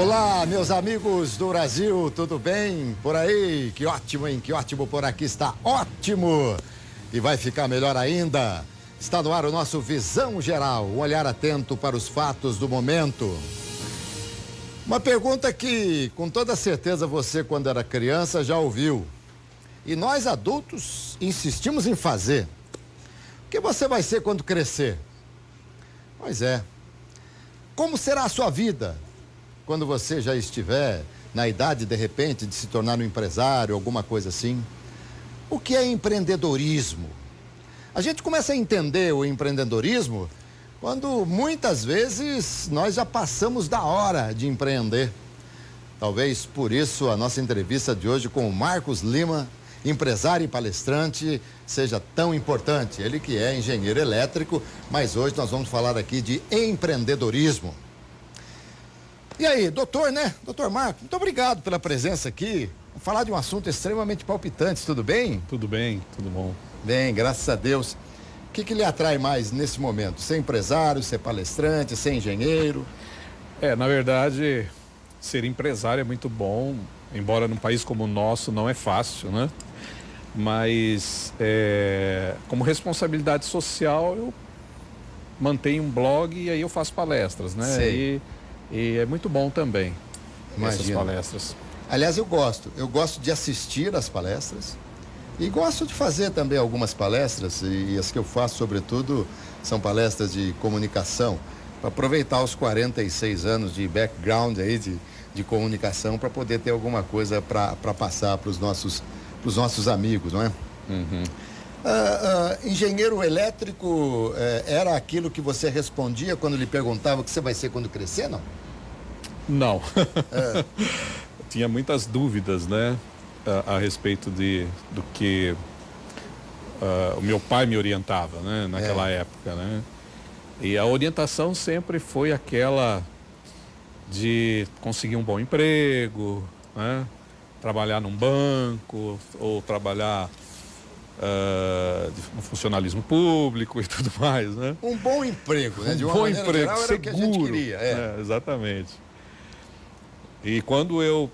Olá, meus amigos do Brasil, tudo bem por aí? Que ótimo, hein? Que ótimo, por aqui está ótimo e vai ficar melhor ainda. Está no ar o nosso Visão Geral, um olhar atento para os fatos do momento. Uma pergunta que, com toda certeza, você, quando era criança, já ouviu. E nós, adultos, insistimos em fazer. O que você vai ser quando crescer? Pois é. Como será a sua vida quando você já estiver na idade, de repente, de se tornar um empresário, alguma coisa assim? O que é empreendedorismo? A gente começa a entender o empreendedorismo quando muitas vezes nós já passamos da hora de empreender. Talvez por isso a nossa entrevista de hoje com o Marcos Lima, empresário e palestrante, seja tão importante. Ele que é engenheiro elétrico, mas hoje nós vamos falar aqui de empreendedorismo. E aí, doutor, né? Doutor Marcos, muito obrigado pela presença aqui. Vamos falar de um assunto extremamente palpitante, tudo bem? Tudo bem, tudo bom. Bem, graças a Deus. O que lhe atrai mais nesse momento? Ser empresário, ser palestrante, ser engenheiro? Na verdade, ser empresário é muito bom, embora num país como o nosso não é fácil, né? Mas, como responsabilidade social, eu mantenho um blog e aí eu faço palestras, né? Sei. E é muito bom também, essas Imagino. palestras. Aliás, eu gosto de assistir às palestras e gosto de fazer também algumas palestras, e as que eu faço, sobretudo, são palestras de comunicação, para aproveitar os 46 anos de background aí de comunicação, para poder ter alguma coisa para passar para os nossos amigos, não é? Uhum. Engenheiro elétrico era aquilo que você respondia quando lhe perguntava o que você vai ser quando crescer, não? Não. Tinha muitas dúvidas, né? A respeito do que o meu pai me orientava, né? Naquela época, né? E a orientação sempre foi aquela de conseguir um bom emprego, né? Trabalhar num banco ou trabalhar no funcionalismo público e tudo mais, né? Um bom emprego, né? De uma bom maneira emprego, geral, era seguro, o que a gente queria. Exatamente. E quando eu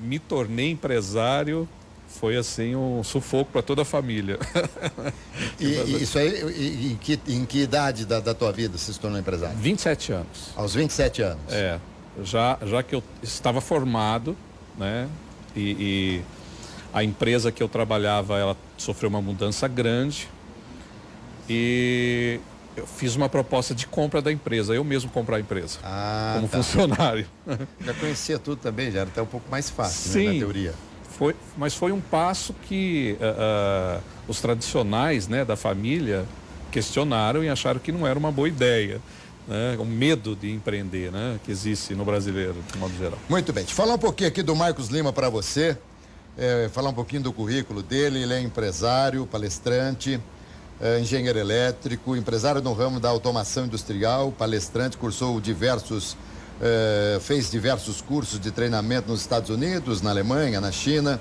me tornei empresário, foi assim um sufoco para toda a família. E isso aí, em que idade da tua vida você se tornou empresário? 27 anos. Aos 27 anos. Já que eu estava formado, né? E a empresa que eu trabalhava, ela sofreu uma mudança grande e eu fiz uma proposta de compra da empresa, eu mesmo comprar a empresa, como funcionário. Já conhecia tudo também, já era até um pouco mais fácil, Sim, né, na teoria. Mas foi um passo que os tradicionais, né, da família questionaram e acharam que não era uma boa ideia. Né, o medo de empreender, né, que existe no brasileiro, de modo geral. Muito bem, deixa eu falar um pouquinho aqui do Marcos Lima para você, falar um pouquinho do currículo dele. Ele é empresário, palestrante, engenheiro elétrico, empresário no ramo da automação industrial, palestrante, fez diversos cursos de treinamento nos Estados Unidos, na Alemanha, na China,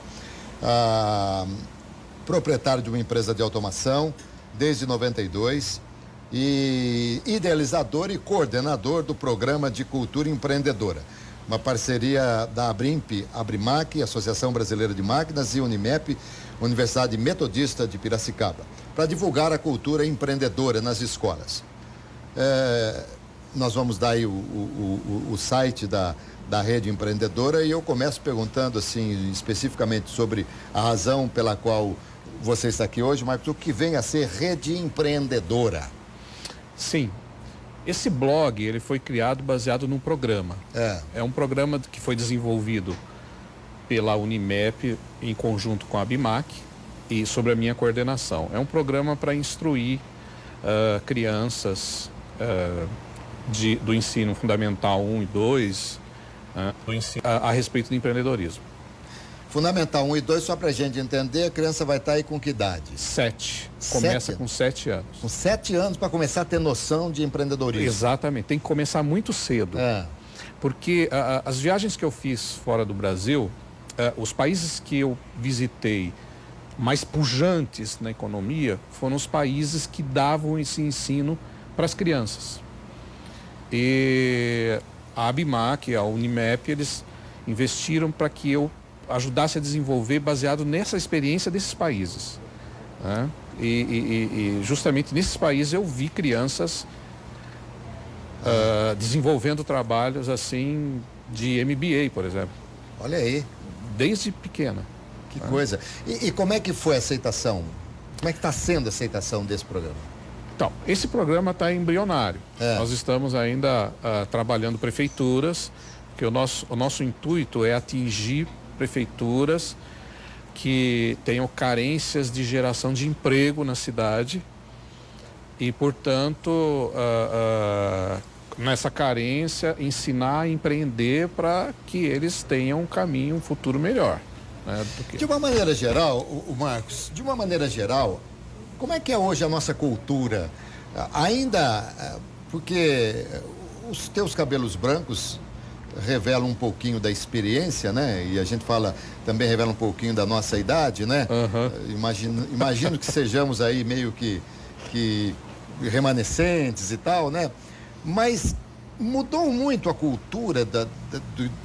proprietário de uma empresa de automação desde 92 e idealizador e coordenador do programa de cultura empreendedora, uma parceria da Abrimac, Associação Brasileira de Máquinas, e Unimep, Universidade Metodista de Piracicaba, para divulgar a cultura empreendedora nas escolas. Nós vamos dar aí o site da Rede Empreendedora, e eu começo perguntando assim especificamente sobre a razão pela qual você está aqui hoje, mas o que vem a ser Rede Empreendedora? Sim, esse blog ele foi criado baseado num programa. É um programa que foi desenvolvido pela Unimep em conjunto com a Abimac e sobre a minha coordenação. É um programa para instruir crianças do ensino fundamental 1 e 2 a respeito do empreendedorismo. Fundamental 1 e 2, só pra gente entender, a criança vai estar aí com que idade? 7. Começa com 7 anos. Com 7 anos para começar a ter noção de empreendedorismo. Exatamente, tem que começar muito cedo. Porque as viagens que eu fiz fora do Brasil, os países que eu visitei mais pujantes na economia foram os países que davam esse ensino para as crianças. E a ABMAC, a Unimap, eles investiram para que eu ajudasse a desenvolver baseado nessa experiência desses países, né? E justamente nesses países eu vi crianças desenvolvendo trabalhos assim de MBA, por exemplo. Olha aí. Desde pequena. Que coisa. E como é que foi a aceitação? Como é que está sendo a aceitação desse programa? Então, esse programa está embrionário. Nós estamos ainda trabalhando prefeituras, porque o nosso intuito é atingir prefeituras que tenham carências de geração de emprego na cidade e, portanto, nessa carência, ensinar a empreender para que eles tenham um caminho, um futuro melhor. Né, De uma maneira geral, o Marcos, de uma maneira geral, como é que é hoje a nossa cultura? Ainda, porque os teus cabelos brancos revelam um pouquinho da experiência, né? E a gente fala, também revela um pouquinho da nossa idade, né? Imagino que sejamos aí meio que remanescentes e tal, né? Mas mudou muito a cultura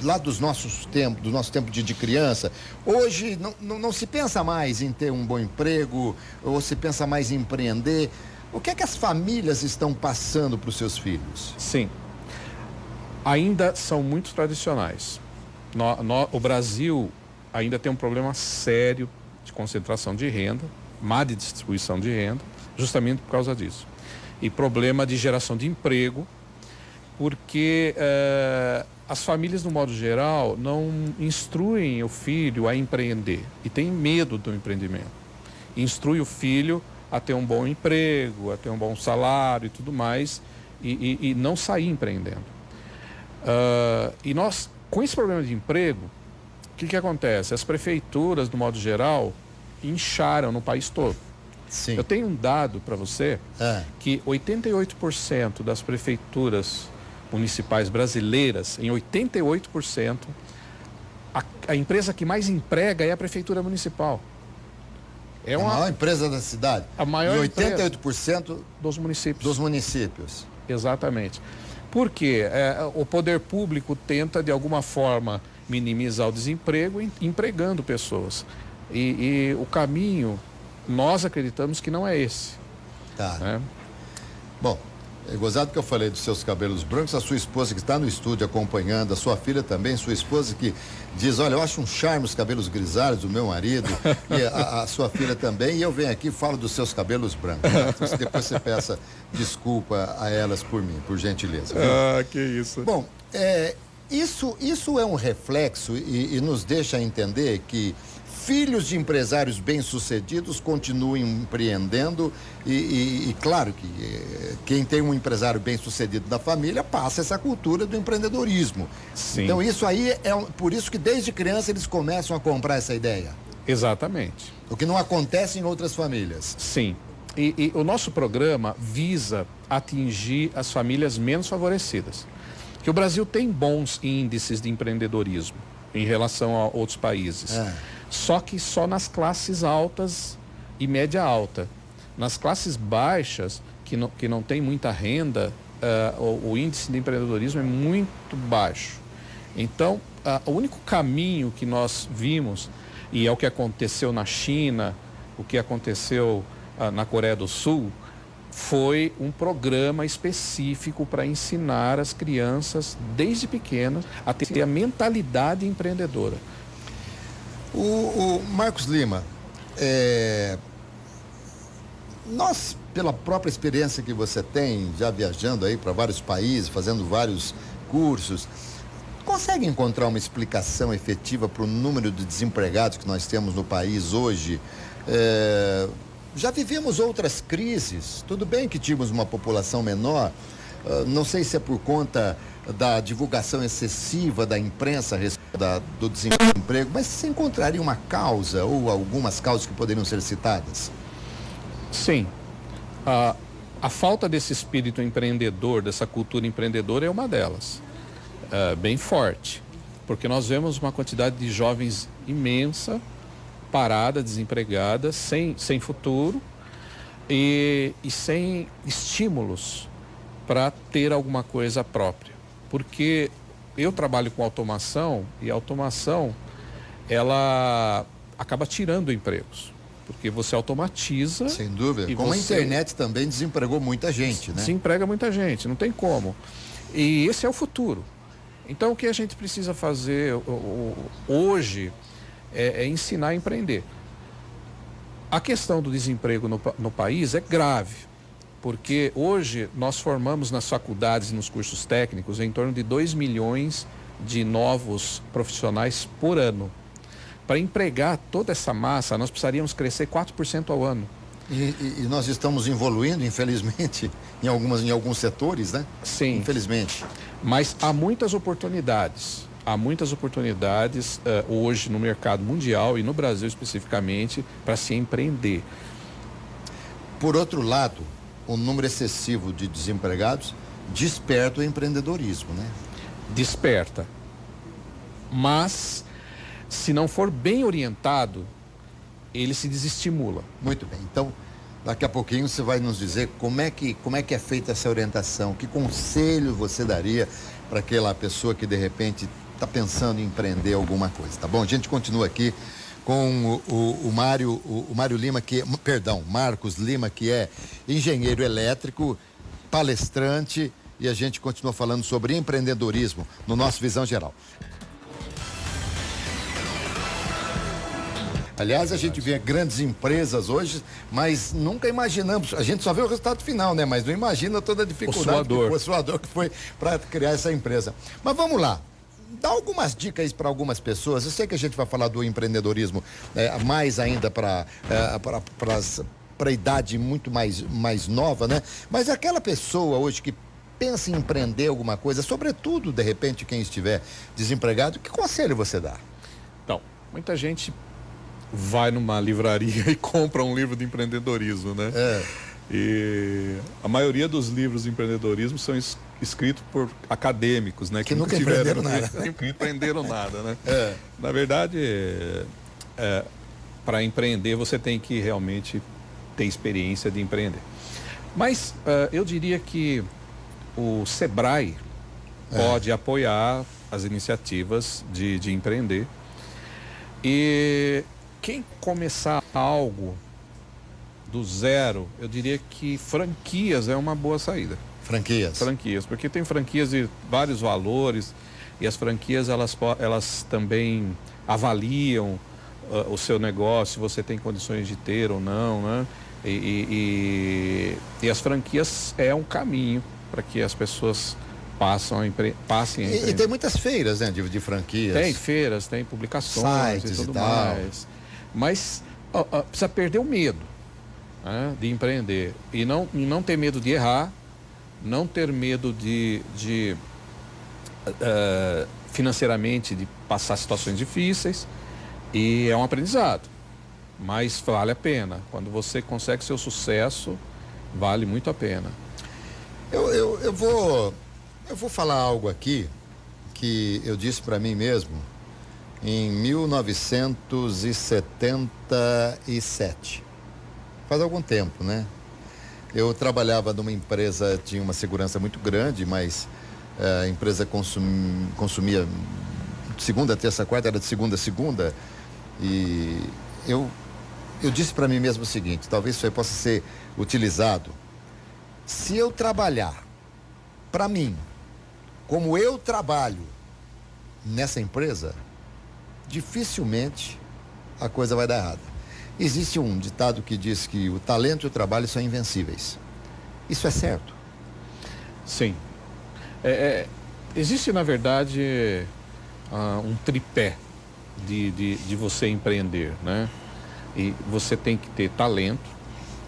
lá dos nossos tempos, do nosso tempo de criança. Hoje não se pensa mais em ter um bom emprego, ou se pensa mais em empreender. O que é que as famílias estão passando para os seus filhos? Sim. Ainda são muito tradicionais. O Brasil ainda tem um problema sério de concentração de renda, má de distribuição de renda, justamente por causa disso. E problema de geração de emprego, porque as famílias, no modo geral, não instruem o filho a empreender e tem medo do empreendimento. Instrui o filho a ter um bom emprego, a ter um bom salário e tudo mais, e não sair empreendendo. E nós, com esse problema de emprego, o que acontece? As prefeituras, no modo geral, incharam no país todo. Sim. Eu tenho um dado para você que 88% das prefeituras municipais brasileiras, em 88%, a empresa que mais emprega é a prefeitura municipal. É a maior empresa da cidade. A maior e 88% dos municípios. Dos municípios. Exatamente. Porque o poder público tenta, de alguma forma, minimizar o desemprego empregando pessoas. E o caminho, nós acreditamos que não é esse. Tá. Né? Bom, é gozado que eu falei dos seus cabelos brancos, a sua esposa que está no estúdio acompanhando, a sua filha também, sua esposa que diz, olha, eu acho um charme os cabelos grisalhos do meu marido, e a sua filha também, e eu venho aqui e falo dos seus cabelos brancos. Né? Então, depois você peça desculpa a elas por mim, por gentileza. Viu? Que isso. Bom, isso é um reflexo e nos deixa entender que filhos de empresários bem-sucedidos continuem empreendendo e claro que quem tem um empresário bem-sucedido da família passa essa cultura do empreendedorismo. Sim. Então isso aí por isso que desde criança eles começam a comprar essa ideia. Exatamente. O que não acontece em outras famílias. Sim. E o nosso programa visa atingir as famílias menos favorecidas. Que o Brasil tem bons índices de empreendedorismo em relação a outros países. Só que só nas classes altas e média alta. Nas classes baixas, que não tem muita renda, o índice de empreendedorismo é muito baixo. Então, o único caminho que nós vimos, e é o que aconteceu na China, o que aconteceu na Coreia do Sul, foi um programa específico para ensinar as crianças, desde pequenas, a ter a mentalidade empreendedora. O Marcos Lima, nós, pela própria experiência que você tem, já viajando aí para vários países, fazendo vários cursos, consegue encontrar uma explicação efetiva para o número de desempregados que nós temos no país hoje? Já vivemos outras crises, tudo bem que tínhamos uma população menor, não sei se é por conta da divulgação excessiva da imprensa a respeito do desemprego, mas você encontraria uma causa ou algumas causas que poderiam ser citadas? Sim. A falta desse espírito empreendedor, dessa cultura empreendedora é uma delas, bem forte, porque nós vemos uma quantidade de jovens imensa, parada, desempregada, sem futuro e sem estímulos para ter alguma coisa própria. Porque eu trabalho com automação e a automação, ela acaba tirando empregos, porque você automatiza. Sem dúvida. Como a internet também desempregou muita gente, né? Desemprega muita gente, não tem como. E esse é o futuro. Então, o que a gente precisa fazer hoje é ensinar a empreender. A questão do desemprego no país é grave, porque hoje nós formamos nas faculdades e nos cursos técnicos em torno de 2 milhões de novos profissionais por ano. Para empregar toda essa massa, nós precisaríamos crescer 4% ao ano. E nós estamos evoluindo, infelizmente, em alguns setores, né? Sim. Infelizmente. Mas há muitas oportunidades. Há muitas oportunidades hoje no mercado mundial e no Brasil especificamente para se empreender. Por outro lado, o número excessivo de desempregados desperta o empreendedorismo, né? Desperta. Mas, se não for bem orientado, ele se desestimula. Muito bem. Então, daqui a pouquinho você vai nos dizer como é que é feita essa orientação, que conselho você daria para aquela pessoa que de repente está pensando em empreender alguma coisa, tá bom? A gente continua aqui com o Mário Lima, Marcos Lima, que é engenheiro elétrico, palestrante, e a gente continua falando sobre empreendedorismo no nosso Visão Geral. Aliás, a gente vê grandes empresas hoje, mas nunca imaginamos, a gente só vê o resultado final, né? Mas não imagina toda a dificuldade, o suador que foi para criar essa empresa. Mas vamos lá, dá algumas dicas para algumas pessoas. Eu sei que a gente vai falar do empreendedorismo mais ainda para a idade muito mais nova, né? Mas aquela pessoa hoje que pensa em empreender alguma coisa, sobretudo, de repente, quem estiver desempregado, que conselho você dá? Então, muita gente vai numa livraria e compra um livro de empreendedorismo, né? E a maioria dos livros de empreendedorismo são escritos por acadêmicos, né? Que nunca empreenderam nada. Nunca empreenderam nada, né? Na verdade, para empreender você tem que realmente ter experiência de empreender. Mas eu diria que o Sebrae pode apoiar as iniciativas de empreender. E quem começar algo do zero, eu diria que franquias é uma boa saída. Franquias, porque tem franquias de vários valores e as franquias elas também avaliam o seu negócio, se você tem condições de ter ou não, né? E as franquias é um caminho para que as pessoas passem a empreender. E tem muitas feiras, né, de franquias. Tem feiras, tem publicações, sites e tudo e tal. mais. Mas precisa perder o medo, né, de empreender e não ter medo de errar, não ter medo de financeiramente de passar situações difíceis, e é um aprendizado, mas vale a pena. Quando você consegue seu sucesso, vale muito a pena. Eu vou falar algo aqui que eu disse para mim mesmo em 1977. Faz algum tempo, né? Eu trabalhava numa empresa, tinha uma segurança muito grande, mas a empresa consumia segunda, terça, quarta, era de segunda a segunda. E eu disse para mim mesmo o seguinte: talvez isso aí possa ser utilizado. Se eu trabalhar para mim, como eu trabalho nessa empresa, dificilmente a coisa vai dar errada. Existe um ditado que diz que o talento e o trabalho são invencíveis. Isso é certo? Sim. Existe, na verdade, um tripé de você empreender, né? E você tem que ter talento,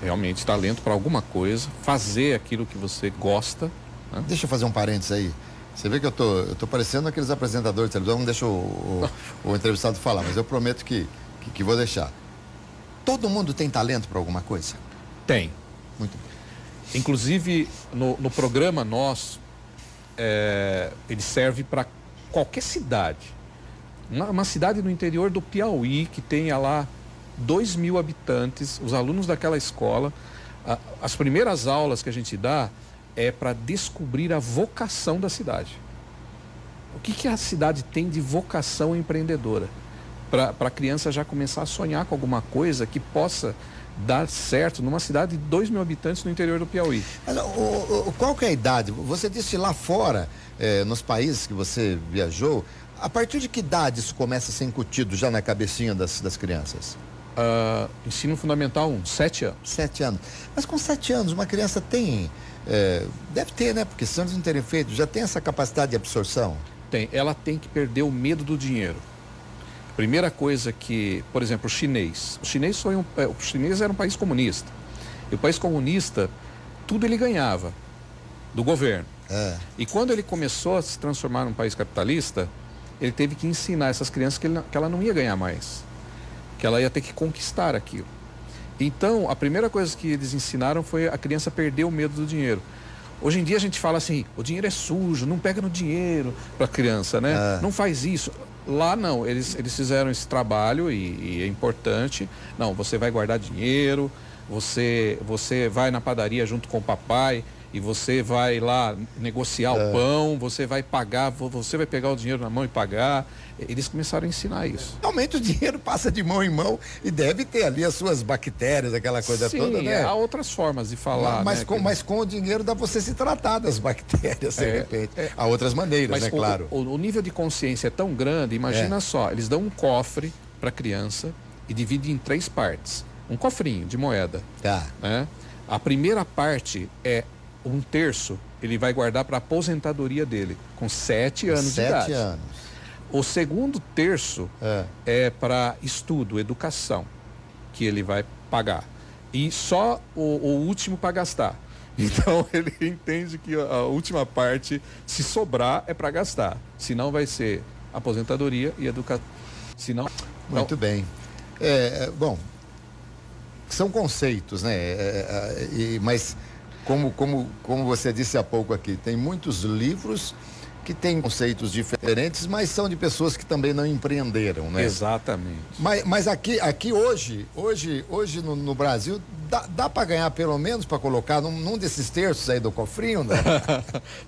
realmente talento para alguma coisa, fazer aquilo que você gosta, né? Deixa eu fazer um parênteses aí. Você vê que eu tô parecendo aqueles apresentadores de televisão, não deixa o entrevistado falar, mas eu prometo que vou deixar. Todo mundo tem talento para alguma coisa? Tem. Muito bem. Inclusive, no programa nosso, ele serve para qualquer cidade. Uma cidade no interior do Piauí, que tenha lá 2.000 habitantes, os alunos daquela escola, as primeiras aulas que a gente dá é para descobrir a vocação da cidade. que a cidade tem de vocação empreendedora? Para a criança já começar a sonhar com alguma coisa que possa dar certo numa cidade de 2 mil habitantes no interior do Piauí. Qual que é a idade? Você disse lá fora, nos países que você viajou, a partir de que idade isso começa a ser incutido já na cabecinha das crianças? Ensino Fundamental 1, 7 anos. 7 anos. Mas com 7 anos, uma criança tem, deve ter, né? Porque se eles não terem feito, já tem essa capacidade de absorção? Tem. Ela tem que perder o medo do dinheiro. Primeira coisa que, por exemplo, o chinês era um país comunista. E o país comunista, tudo ele ganhava do governo. E quando ele começou a se transformar num país capitalista, ele teve que ensinar essas crianças que ela não ia ganhar mais, que ela ia ter que conquistar aquilo. Então, a primeira coisa que eles ensinaram foi a criança perder o medo do dinheiro. Hoje em dia a gente fala assim, o dinheiro é sujo, não pega no dinheiro para a criança, né? Não faz isso. Lá não, eles fizeram esse trabalho e é importante. Não, você vai guardar dinheiro, você vai na padaria junto com o papai e você vai lá negociar o pão, você vai pagar, você vai pegar o dinheiro na mão e pagar. Eles começaram a ensinar isso. Realmente o dinheiro passa de mão em mão e deve ter ali as suas bactérias, aquela coisa toda, né? Há outras formas de falar. Mas com o dinheiro dá pra você se tratar das bactérias, de repente. Há outras maneiras, né, claro. O nível de consciência é tão grande, imagina só, eles dão um cofre para a criança e dividem em 3 partes. Um cofrinho de moeda. Tá. Né? A primeira parte é 1/3, ele vai guardar para a aposentadoria dele, com 7 anos de idade. 7 anos. O segundo terço é para estudo, educação, que ele vai pagar. E só o último para gastar. Então ele entende que a última parte, se sobrar, é para gastar. Senão vai ser aposentadoria e educação. Senão... Muito bem. Bom, são conceitos, né? Mas como você disse há pouco aqui, tem muitos livros que têm conceitos diferentes, mas são de pessoas que também não empreenderam, né? Exatamente. Mas aqui hoje no Brasil, dá para ganhar pelo menos para colocar num desses terços aí do cofrinho, né?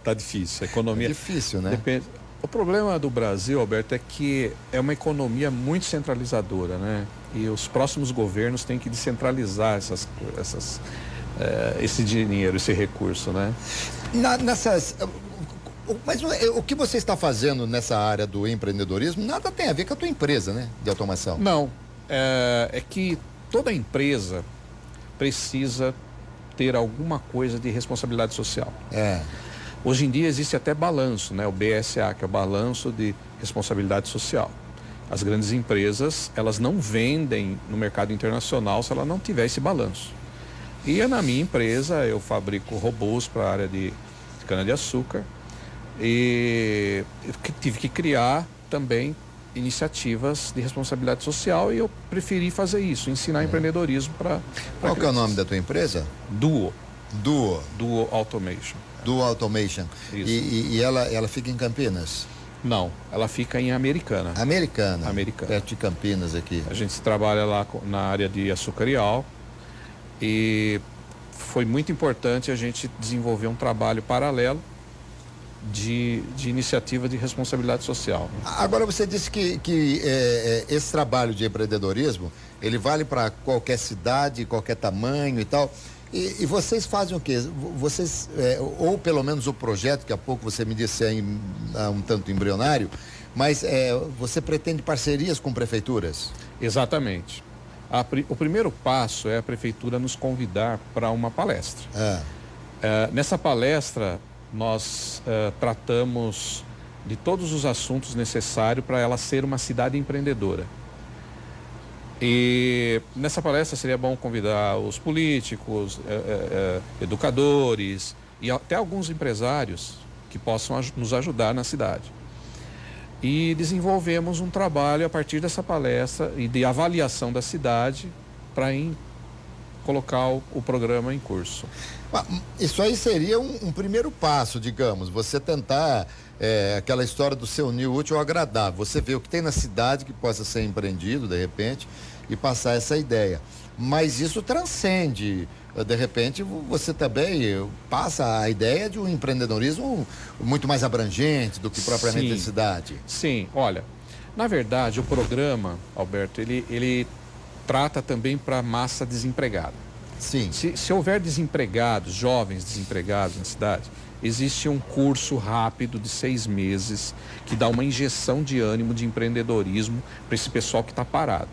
Tá difícil, a economia... É difícil, né? Depende. O problema do Brasil, Alberto, é que é uma economia muito centralizadora, né? E os próximos governos têm que descentralizar esse dinheiro, esse recurso, né? Mas o que você está fazendo nessa área do empreendedorismo nada tem a ver com a tua empresa, né? De automação. Não. É que toda empresa precisa ter alguma coisa de responsabilidade social. Hoje em dia existe até balanço, né? O BSA, que é o balanço de responsabilidade social. As grandes empresas, elas não vendem no mercado internacional se ela não tiver esse balanço. E na minha empresa eu fabrico robôs para a área de cana-de-açúcar e eu tive que criar também iniciativas de responsabilidade social e eu preferi fazer isso, ensinar empreendedorismo para Qual que é o nome da tua empresa? Duo Automation. Duo Automation. Isso. E ela fica em Campinas? Não, ela fica em Americana. Americana. Americana. Perto de Campinas aqui. A gente trabalha lá na área de açúcar e álcool e foi muito importante a gente desenvolver um trabalho paralelo de iniciativa de responsabilidade social. Agora você disse que esse trabalho de empreendedorismo, ele vale para qualquer cidade, qualquer tamanho e tal. E vocês fazem o quê? Vocês, ou pelo menos o projeto, que há pouco você me disse um tanto embrionário, mas você pretende parcerias com prefeituras? Exatamente. O primeiro passo é a prefeitura nos convidar para uma palestra. Nessa palestra, nós tratamos de todos os assuntos necessários para ela ser uma cidade empreendedora. E nessa palestra seria bom convidar os políticos, educadores e até alguns empresários que possam nos ajudar na cidade. E desenvolvemos um trabalho a partir dessa palestra e de avaliação da cidade para colocar o programa em curso. Isso aí seria um primeiro passo, digamos, você tentar aquela história do ser unir o útil ao agradável, você vê o que tem na cidade que possa ser empreendido de repente e passar essa ideia, mas isso transcende, de repente você também passa a ideia de um empreendedorismo muito mais abrangente do que propriamente a cidade. Sim, olha, na verdade o programa, Alberto, ele trata também para a massa desempregada. Sim. Se houver desempregados, jovens desempregados na cidade, existe um curso rápido de 6 meses que dá uma injeção de ânimo, de empreendedorismo para esse pessoal que está parado.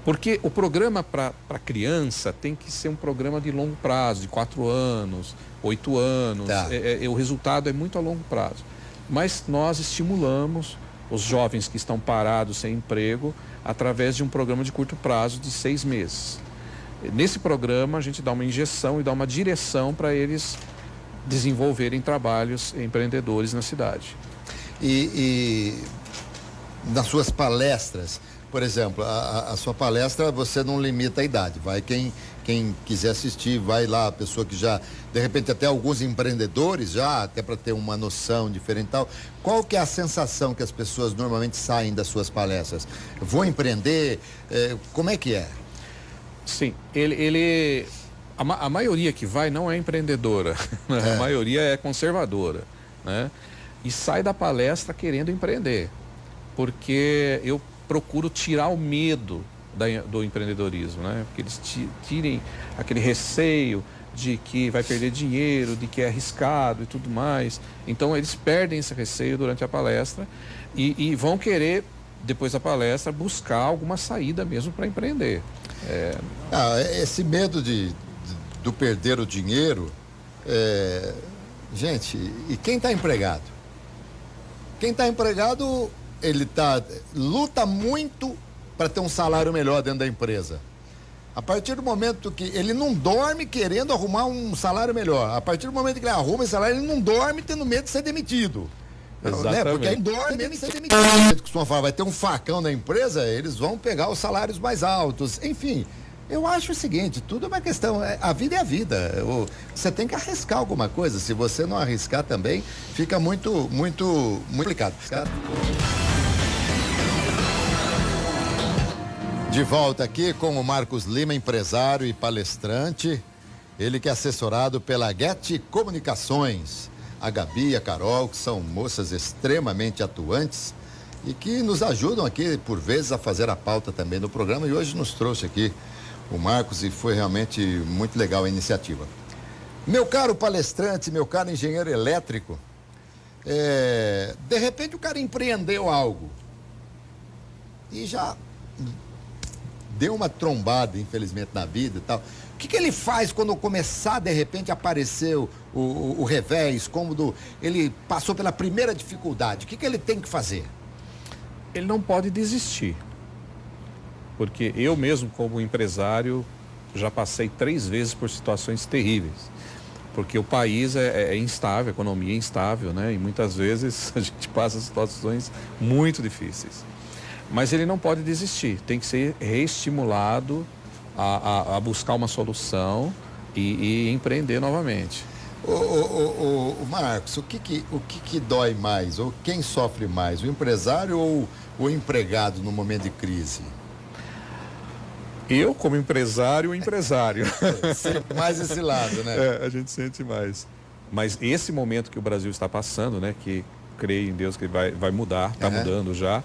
Porque o programa para criança tem que ser um programa de longo prazo, de 4 anos, 8 anos. Tá. O resultado é muito a longo prazo. Mas nós estimulamos os jovens que estão parados sem emprego através de um programa de curto prazo de 6 meses. Nesse programa a gente dá uma injeção e dá uma direção para eles desenvolverem trabalhos empreendedores na cidade. E nas suas palestras, por exemplo, a sua palestra você não limita a idade, vai quem quiser assistir, vai lá, a pessoa que já, de repente até alguns empreendedores já, até para ter uma noção diferente e tal. Qual que é a sensação que as pessoas normalmente saem das suas palestras? Vou empreender? Como é que é? Sim, a maioria que vai não é empreendedora, né? A maioria é conservadora, né? E sai da palestra querendo empreender, porque eu procuro tirar o medo do empreendedorismo, né? Porque eles tirem aquele receio de que vai perder dinheiro, de que é arriscado e tudo mais. Então eles perdem esse receio durante a palestra e vão querer, depois da palestra, buscar alguma saída mesmo para empreender. Esse medo do perder o dinheiro, gente, e quem está empregado? Quem está empregado, ele luta muito para ter um salário melhor dentro da empresa. A partir do momento que ele não dorme querendo arrumar um salário melhor, a partir do momento que ele arruma esse salário, ele não dorme tendo medo de ser demitido. Exatamente. Porque aí dorme mesmo de ser demitido. A gente costuma falar, vai ter um facão na empresa, eles vão pegar os salários mais altos. Enfim, eu acho o seguinte, tudo é uma questão, a vida é a vida. Você tem que arriscar alguma coisa. Se você não arriscar também, fica muito complicado. De volta aqui com o Marcos Lima, empresário e palestrante. Ele que é assessorado pela Get Comunicações. A Gabi e a Carol, que são moças extremamente atuantes e que nos ajudam aqui, por vezes, a fazer a pauta também do programa. E hoje nos trouxe aqui o Marcos e foi realmente muito legal a iniciativa. Meu caro palestrante, meu caro engenheiro elétrico, de repente o cara empreendeu algo e já deu uma trombada, infelizmente, na vida e tal. O que ele faz quando começar, de repente, a aparecer o revés, como ele passou pela primeira dificuldade? O que ele tem que fazer? Ele não pode desistir. Porque eu mesmo, como empresário, já passei 3 vezes por situações terríveis. Porque o país é instável, a economia é instável, né? E muitas vezes a gente passa situações muito difíceis. Mas ele não pode desistir, tem que ser reestimulado a buscar uma solução e empreender novamente. Marcos, o que dói mais? Ou quem sofre mais? O empresário ou o empregado no momento de crise? Eu, como empresário, o empresário. Sempre mais esse lado, né? A gente sente mais. Mas esse momento que o Brasil está passando, né? Que creio em Deus que vai mudar, está mudando já.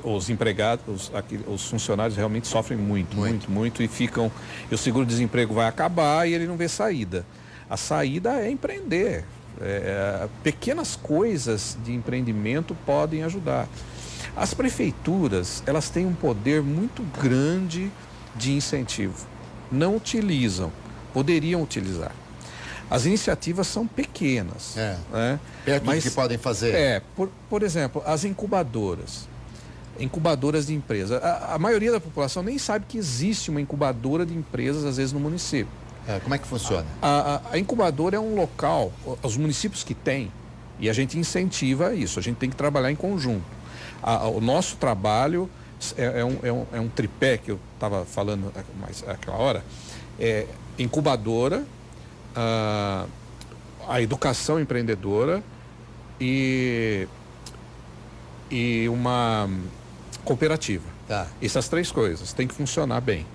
Os empregados, os funcionários realmente sofrem muito e ficam. E o seguro-desemprego vai acabar e ele não vê saída. A saída é empreender. Pequenas coisas de empreendimento podem ajudar. As prefeituras, elas têm um poder muito grande de incentivo. Não utilizam, poderiam utilizar. As iniciativas são pequenas. Né? Perto do que podem fazer. Por exemplo, as incubadoras de empresas. A maioria da população nem sabe que existe uma incubadora de empresas, às vezes, no município. Como é que funciona? A incubadora é um local, os municípios que têm, e a gente incentiva isso, a gente tem que trabalhar em conjunto. O nosso trabalho é um tripé que eu estava falando mais aquela hora. Incubadora, a educação empreendedora e uma cooperativa. Tá. Essas 3 coisas têm que funcionar bem.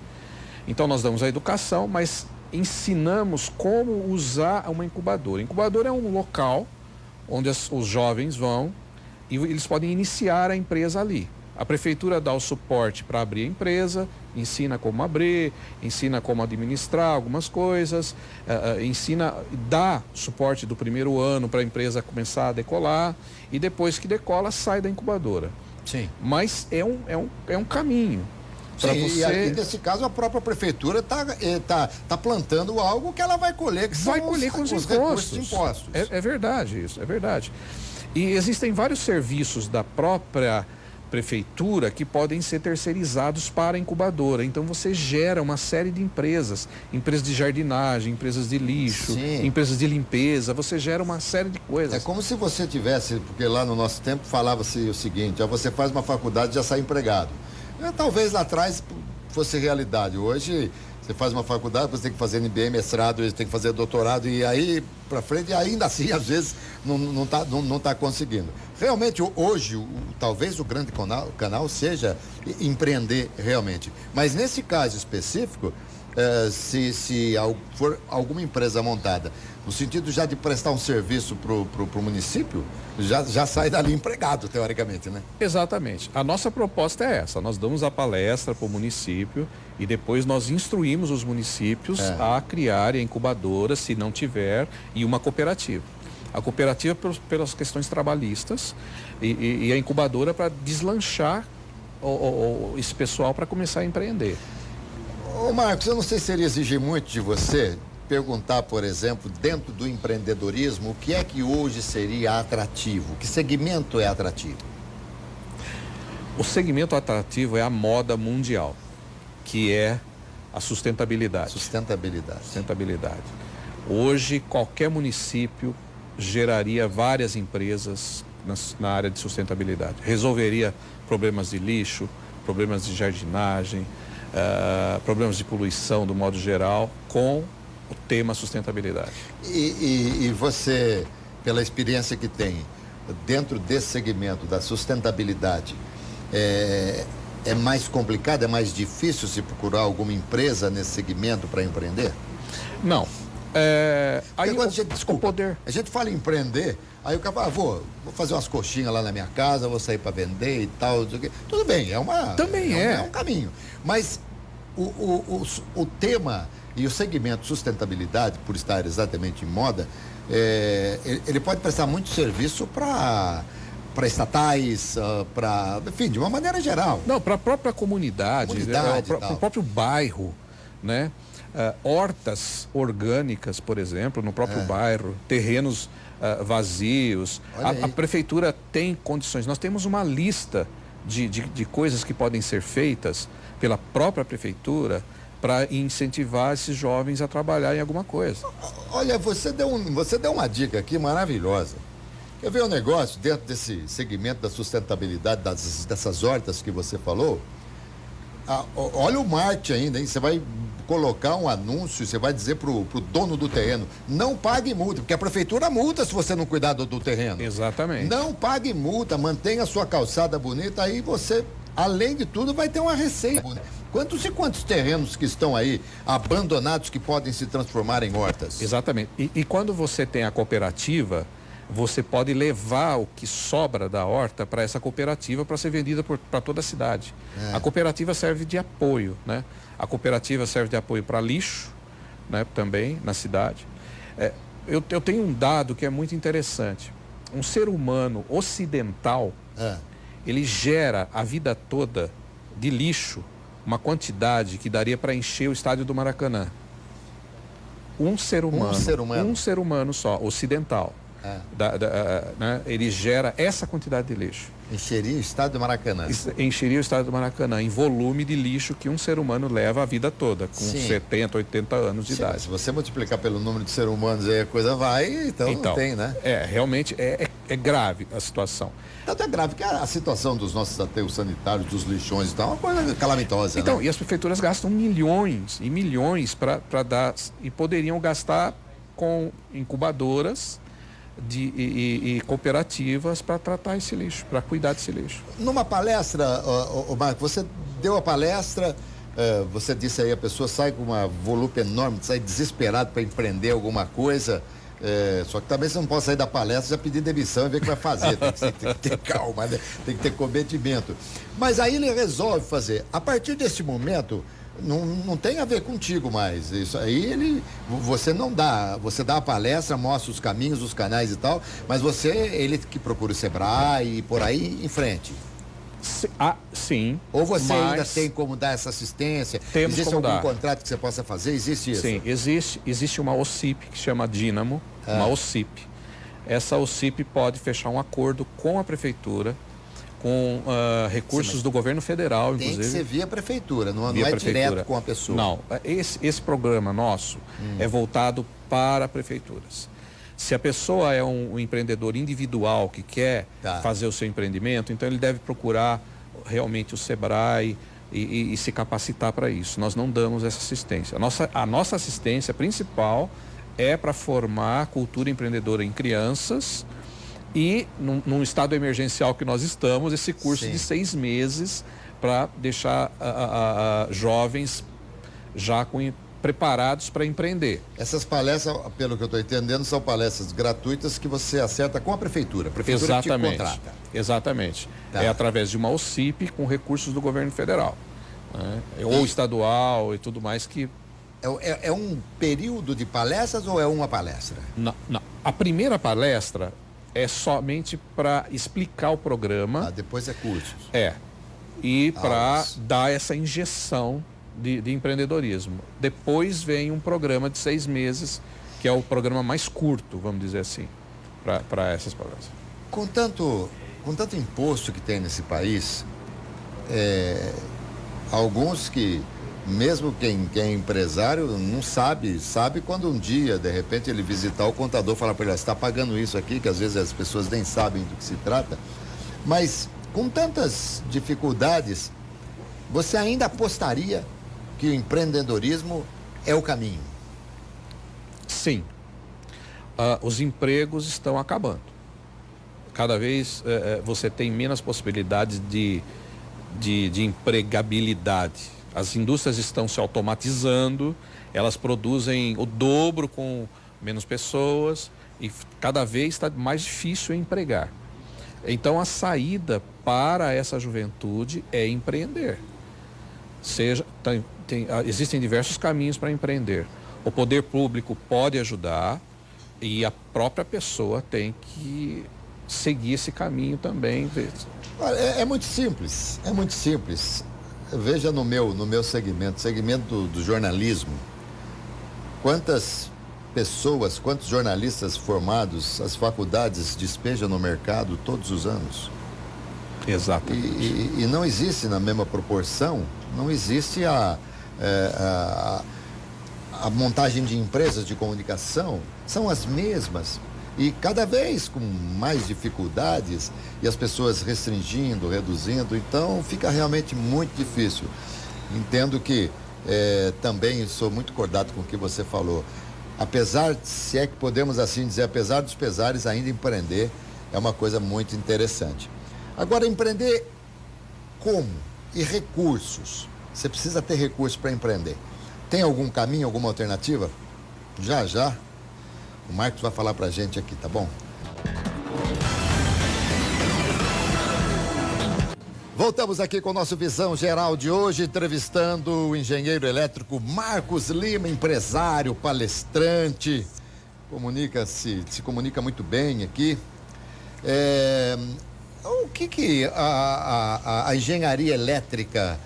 Então nós damos a educação, mas ensinamos como usar uma incubadora. Incubadora é um local onde os jovens vão e eles podem iniciar a empresa ali. A prefeitura dá o suporte para abrir a empresa, ensina como abrir, ensina como administrar algumas coisas, dá suporte do primeiro ano para a empresa começar a decolar e depois que decola sai da incubadora. Sim. Mas é um caminho. Sim, e nesse caso a própria prefeitura tá plantando algo que ela vai colher, que vai colher com os impostos. É verdade isso, é verdade. E existem vários serviços da própria prefeitura que podem ser terceirizados para a incubadora. Então você gera uma série de empresas de jardinagem, empresas de lixo, sim, empresas de limpeza, você gera uma série de coisas. É como se você tivesse, porque lá no nosso tempo falava-se o seguinte, você faz uma faculdade e já sai empregado. Talvez lá atrás fosse realidade. Hoje você faz uma faculdade, você tem que fazer MBA, mestrado, você tem que fazer doutorado e aí para frente, e ainda assim às vezes não tá conseguindo. Realmente hoje talvez o grande canal seja empreender realmente. Mas nesse caso específico, se for alguma empresa montada no sentido já de prestar um serviço pro município, já sai dali empregado, teoricamente, né? Exatamente. A nossa proposta é essa. Nós damos a palestra para o município e depois nós instruímos os municípios a criarem a incubadora, se não tiver, e uma cooperativa. A cooperativa pelas questões trabalhistas e a incubadora para deslanchar esse pessoal para começar a empreender. Ô Marcos, eu não sei se ele exige muito de você perguntar, por exemplo, dentro do empreendedorismo, o que é que hoje seria atrativo? Que segmento é atrativo? O segmento atrativo é a moda mundial, que é a sustentabilidade. Sustentabilidade. Hoje, qualquer município geraria várias empresas na área de sustentabilidade. Resolveria problemas de lixo, problemas de jardinagem, problemas de poluição do modo geral, com o tema sustentabilidade. E você, pela experiência que tem dentro desse segmento da sustentabilidade, é mais complicado, é mais difícil se procurar alguma empresa nesse segmento para empreender? Não. Aí a gente fala em empreender, aí o cara fala, vou fazer umas coxinhas lá na minha casa, vou sair para vender e tal, tudo bem, é um caminho, mas o tema e o segmento sustentabilidade, por estar exatamente em moda, ele pode prestar muito serviço para estatais, enfim, de uma maneira geral. Não, para a própria comunidade para o próprio bairro, né? Hortas orgânicas, por exemplo, no próprio bairro, terrenos vazios. A prefeitura tem condições. Nós temos uma lista de coisas que podem ser feitas pela própria prefeitura para incentivar esses jovens a trabalhar em alguma coisa. Olha, você deu uma dica aqui maravilhosa. Quer ver um negócio dentro desse segmento da sustentabilidade, dessas hortas que você falou? Olha o marketing ainda, hein? Você vai colocar um anúncio, você vai dizer pro dono do terreno, não pague multa, porque a prefeitura multa se você não cuidar do terreno. Exatamente. Não pague multa, mantenha a sua calçada bonita, aí você, além de tudo, vai ter uma receita. Quantos e quantos terrenos que estão aí abandonados que podem se transformar em hortas? Exatamente. E quando você tem a cooperativa, você pode levar o que sobra da horta para essa cooperativa para ser vendida para toda a cidade. A cooperativa serve de apoio, né? A cooperativa serve de apoio para lixo, né? Também na cidade. Eu tenho um dado que é muito interessante. Um ser humano ocidental, ele gera a vida toda de lixo uma quantidade que daria para encher o estádio do Maracanã. Um ser humano só, ocidental. né, ele gera essa quantidade de lixo. Encheria o estado do Maracanã. Encheria o estado do Maracanã em volume de lixo que um ser humano leva a vida toda, com 70, 80 anos de idade. Se você multiplicar pelo número de seres humanos, aí a coisa vai, então não tem, né? Realmente é grave a situação. Tanto é grave que a situação dos nossos aterros sanitários, dos lixões e tal, é uma coisa calamitosa, então, né? E as prefeituras gastam milhões e milhões para dar, e poderiam gastar com incubadoras e cooperativas para tratar esse lixo, para cuidar desse lixo. Numa palestra, Marco, você deu a palestra, você disse aí, a pessoa sai com uma volúpia enorme, sai desesperado para empreender alguma coisa, só que também você não pode sair da palestra já pedir demissão e ver o que vai fazer, tem que ter calma, né? Tem que ter cometimento. Mas aí ele resolve fazer. A partir desse momento, não tem a ver contigo mais. Isso aí você não dá. Você dá a palestra, mostra os caminhos, os canais e tal, mas ele que procura o Sebrae e por aí em frente. Sim. Ou você ainda tem como dar essa assistência? Existe algum contrato que você possa fazer? Existe isso? Sim, existe uma OCIP que chama Dínamo, uma OCIP. Essa OCIP pode fechar um acordo com a prefeitura, com recursos do governo federal, inclusive. Tem que ser via prefeitura, não é direto com a pessoa. Não, esse programa nosso é voltado para prefeituras. Se a pessoa é um empreendedor individual que quer fazer o seu empreendimento, então ele deve procurar realmente o Sebrae e se capacitar para isso. Nós não damos essa assistência. A nossa assistência principal é para formar a cultura empreendedora em crianças e, num estado emergencial que nós estamos, esse curso de 6 meses para deixar jovens já preparados para empreender. Essas palestras, pelo que eu estou entendendo, são palestras gratuitas que você acerta com a prefeitura. A prefeitura te contrata. Exatamente. É através de uma OCIP com recursos do governo federal, né? Ou estadual e tudo mais que... É um período de palestras ou é uma palestra? Não. A primeira palestra é somente para explicar o programa. Depois é cursos. E para dar essa injeção de empreendedorismo. Depois vem um programa de 6 meses, que é o programa mais curto, vamos dizer assim, para essas palestras. Com tanto imposto que tem nesse país, alguns que, mesmo quem é empresário, não sabe quando um dia, de repente, ele visitar o contador e falar para ele, você está pagando isso aqui, que às vezes as pessoas nem sabem do que se trata, mas com tantas dificuldades, você ainda apostaria que o empreendedorismo é o caminho? Sim. Os empregos estão acabando. Cada vez você tem menos possibilidades de empregabilidade. As indústrias estão se automatizando, elas produzem o dobro com menos pessoas e cada vez está mais difícil empregar. Então a saída para essa juventude é empreender. Existem diversos caminhos para empreender. O poder público pode ajudar e a própria pessoa tem que seguir esse caminho também. É muito simples, Veja no meu segmento do jornalismo, quantas pessoas, quantos jornalistas formados as faculdades despejam no mercado todos os anos. Exato. E não existe na mesma proporção, não existe a montagem de empresas de comunicação, são as mesmas. E cada vez com mais dificuldades e as pessoas restringindo, reduzindo, então fica realmente muito difícil. Entendo que também sou muito acordado com o que você falou. Apesar, se é que podemos assim dizer, apesar dos pesares, ainda empreender é uma coisa muito interessante. Agora, empreender como? E recursos? Você precisa ter recursos para empreender. Tem algum caminho, alguma alternativa? Já. O Marcos vai falar para a gente aqui, tá bom? Voltamos aqui com o nosso Visão Geral de hoje, entrevistando o engenheiro elétrico Marcos Lima, empresário, palestrante, se comunica muito bem aqui. O que a engenharia elétrica,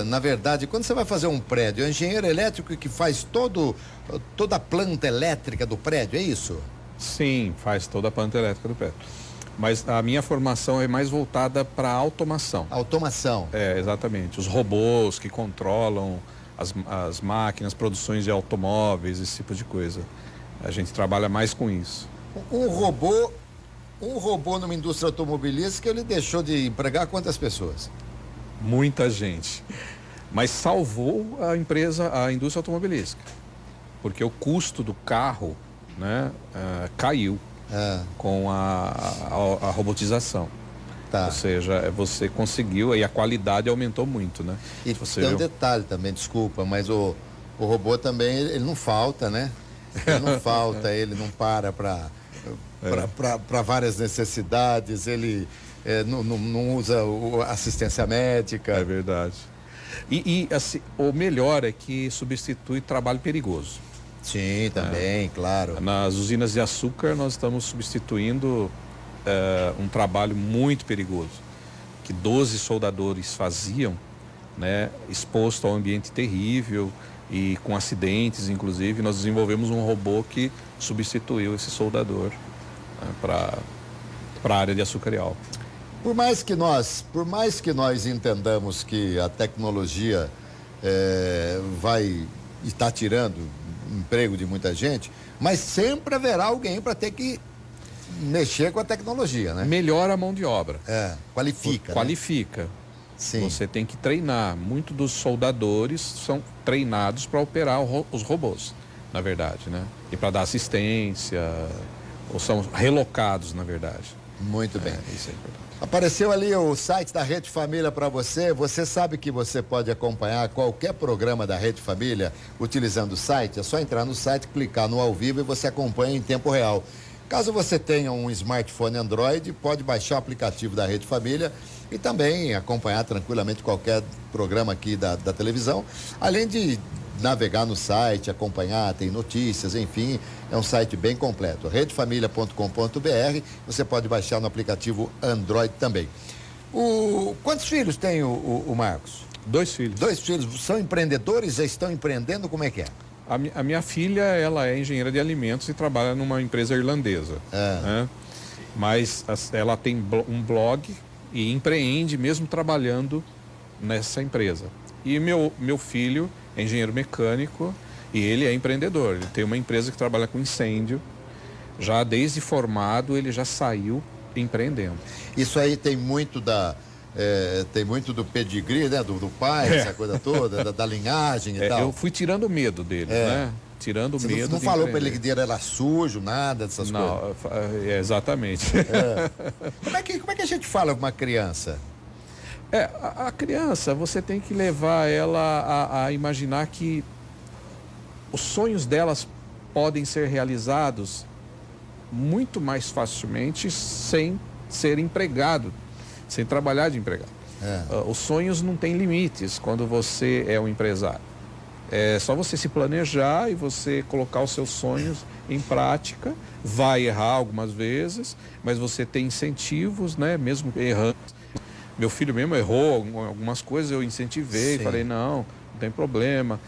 na verdade, quando você vai fazer um prédio, é o engenheiro elétrico que faz toda a planta elétrica do prédio, é isso? Sim, faz toda a planta elétrica do Petro. Mas a minha formação é mais voltada para automação. Automação. É, exatamente. Os robôs que controlam as máquinas, produções de automóveis, esse tipo de coisa. A gente trabalha mais com isso. Um robô numa indústria automobilística, ele deixou de empregar quantas pessoas? Muita gente. Mas salvou a empresa, a indústria automobilística. Porque o custo do carro, né, caiu com a robotização. Tá. Ou seja, você conseguiu e a qualidade aumentou muito, né? E você tem um detalhe também, desculpa, mas o robô também, ele não falta, né? Ele não falta, ele não para várias necessidades, ele não usa assistência médica. É verdade. E assim, o melhor é que substitui trabalho perigoso. Sim, também, claro. Nas usinas de açúcar nós estamos substituindo um trabalho muito perigoso, que 12 soldadores faziam, né, exposto ao ambiente terrível e com acidentes, inclusive. Nós desenvolvemos um robô que substituiu esse soldador, né, para a área de açúcar e álcool. Por mais que nós entendamos que a tecnologia vai estar tirando emprego de muita gente, mas sempre haverá alguém para ter que mexer com a tecnologia, né? Melhora a mão de obra. Qualifica. Qualifica. Né? Sim. Você tem que treinar. Muitos dos soldadores são treinados para operar os robôs, na verdade, né? E para dar assistência, ou são relocados, na verdade. Muito bem. Isso é importante. Apareceu ali o site da Rede Família para você. Você sabe que você pode acompanhar qualquer programa da Rede Família utilizando o site? É só entrar no site, clicar no ao vivo e você acompanha em tempo real. Caso você tenha um smartphone Android, pode baixar o aplicativo da Rede Família e também acompanhar tranquilamente qualquer programa aqui da televisão, além de navegar no site, acompanhar, tem notícias, enfim, é um site bem completo. redefamilia.com.br, você pode baixar no aplicativo Android também. Quantos filhos tem o Marcos? 2 filhos. 2 filhos, são empreendedores, já estão empreendendo, como é que é? A minha filha, ela é engenheira de alimentos e trabalha numa empresa irlandesa, né? Mas ela tem um blog e empreende mesmo trabalhando nessa empresa. E meu filho é engenheiro mecânico e ele é empreendedor. Ele tem uma empresa que trabalha com incêndio. Já desde formado ele já saiu empreendendo. Isso aí tem muito do pedigree, né? Do pai, essa coisa toda, da linhagem e tal. Eu fui tirando o medo dele, né? Tirando o medo. Não falou para ele que ele era sujo, nada dessas coisas? Não, exatamente. Como é que a gente fala com uma criança? A criança, você tem que levar ela a imaginar que os sonhos delas podem ser realizados muito mais facilmente sem ser empregado, sem trabalhar de empregado. Os sonhos não têm limites quando você é um empresário. É só você se planejar e você colocar os seus sonhos em prática. Vai errar algumas vezes, mas você tem incentivos, né? Mesmo errando. Meu filho mesmo errou algumas coisas, eu incentivei, falei, não tem problema.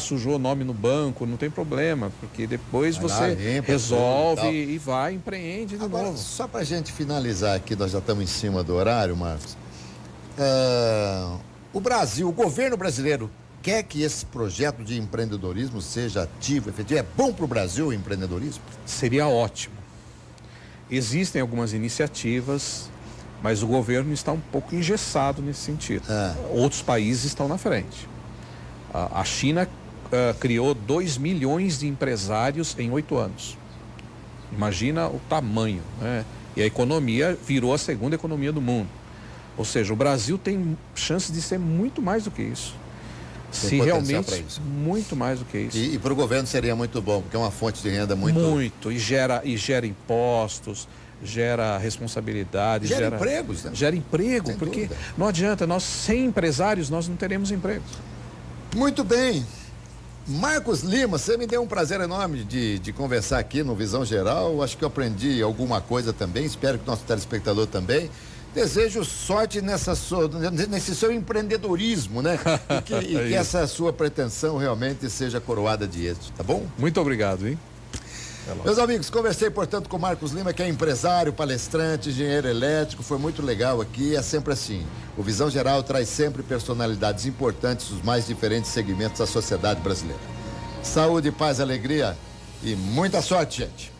Sujou o nome no banco, não tem problema, porque depois você resolve e vai, empreende de novo. Só para a gente finalizar aqui, nós já estamos em cima do horário, Marcos. O governo brasileiro quer que esse projeto de empreendedorismo seja ativo, efetivo? É bom para o Brasil o empreendedorismo? Seria ótimo. Existem algumas iniciativas, mas o governo está um pouco engessado nesse sentido. Outros países estão na frente. A China criou 2 milhões de empresários em 8 anos. Imagina o tamanho, né? E a economia virou a segunda economia do mundo. Ou seja, o Brasil tem chance de ser muito mais do que isso. Se realmente, muito mais do que isso. E para o governo seria muito bom, porque é uma fonte de renda muito... Muito, e gera impostos, gera responsabilidade, gera empregos, né? Gera emprego, sem porque dúvida. Não adianta, nós sem empresários nós não teremos emprego. Muito bem. Marcos Lima, você me deu um prazer enorme de conversar aqui no Visão Geral. Acho que eu aprendi alguma coisa também, espero que o nosso telespectador também. Desejo sorte nesse seu empreendedorismo, né? E que essa sua pretensão realmente seja coroada de êxito, tá bom? Muito obrigado, hein? Meus amigos, conversei, portanto, com o Marcos Lima, que é empresário, palestrante, engenheiro elétrico. Foi muito legal aqui. É sempre assim. O Visão Geral traz sempre personalidades importantes dos mais diferentes segmentos da sociedade brasileira. Saúde, paz, alegria e muita sorte, gente.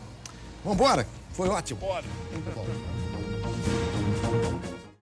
Vambora. Foi ótimo. Bora. Muito bom.